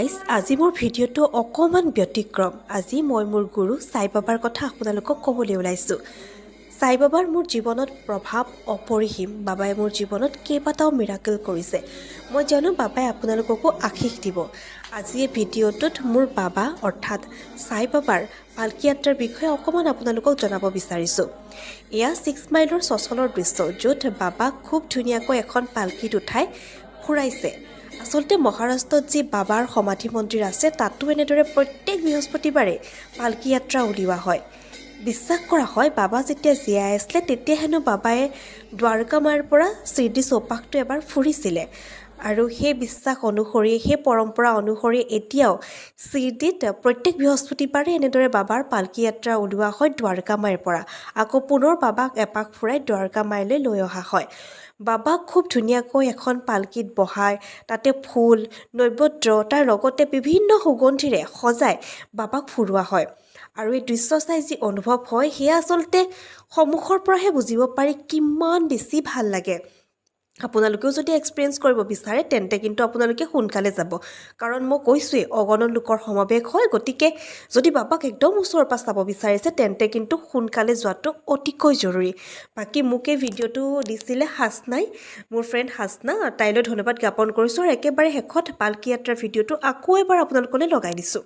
Guys আজি মোৰ ভিডিঅ'টো অকণমান ব্যতিক্ৰম। আজি মই মোৰ গুৰু সাই বাবাৰ কথা আপোনালোকক ক'বলৈ ওলাইছোঁ। সাই বাবাৰ মোৰ জীৱনত প্ৰভাৱ অপৰিসীম। বাবাই মোৰ জীৱনত কেইবাটাও মিৰাকেল কৰিছে। মই জানো বাবাই আপোনালোককো আশীষ দিব। আজি এই ভিডিঅ'টোত মোৰ বাবা অৰ্থাৎ সাই বাবাৰ পালকি যাত্ৰাৰ বিষয়ে অকণমান আপোনালোকক জনাব বিচাৰিছোঁ। এয়া 6 মাইলৰ চচলৰ দৃশ্য, য'ত বাবাক খুব ধুনীয়াকৈ এখন পালকিত উঠাই ফুৰাইছে। আচলতে মহাৰাষ্ট্ৰত যি বাবাৰ সমাধি মন্দিৰ আছে, তাতো এনেদৰে প্ৰত্যেক বৃহস্পতিবাৰে পালকি যাত্ৰা উলিওৱা হয়। বিশ্বাস কৰা হয় বাবা যেতিয়া জীয়াই আছিলে তেতিয়া হেনো বাবাই দ্বাৰকা মাৰ পৰা শিৰডি চৌপাশটো এবাৰ ফুৰিছিলে। আৰু সেই বিশ্বাস অনুসৰি, সেই পৰম্পৰা অনুসৰি এতিয়াও শিৰডিত প্ৰত্যেক বৃহস্পতিবাৰে এনেদৰে বাবাৰ পালকি যাত্ৰা উলিওৱা হয় দ্বাৰকা মাইৰ পৰা। আকৌ পুনৰ বাবাক এপাক ফুৰাই দ্বাৰকা মাইলৈ লৈ অহা হয়। বাবাক খুব ধুনীয়াকৈ এখন পালকিত বহাই তাতে ফুল, নৈবেদ্য, তাৰ লগতে বিভিন্ন সুগন্ধিৰে সজাই বাবাক ফুৰোৱা হয়। আৰু এই দৃশ্য চাই যি অনুভৱ হয় সেয়া আচলতে সন্মুখৰ পৰাহে বুজিব পাৰি কিমান বেছি ভাল লাগে। আপোনালোকেও যদি এক্সপিৰিয়েঞ্চ কৰিব বিচাৰে তেন্তে কিন্তু আপোনালোকে সোনকালে যাব, কাৰণ মই কৈছোঁৱেই অগণন লোকৰ সমাৱেশ হয়। গতিকে যদি বাবাক একদম ওচৰৰ পৰা চাব বিচাৰিছে তেন্তে কিন্তু সোনকালে যোৱাটো অতিকৈ জৰুৰী। বাকী মোক এই ভিডিঅ'টো দিছিলে হাসনাই, মোৰ ফ্ৰেণ্ড হাসনা, তাইলৈ ধন্যবাদ জ্ঞাপন কৰিছোঁ। আৰু একেবাৰে শেষত পালকি যাত্ৰাৰ ভিডিঅ'টো আকৌ এবাৰ আপোনালোকলৈ লগাই দিছোঁ।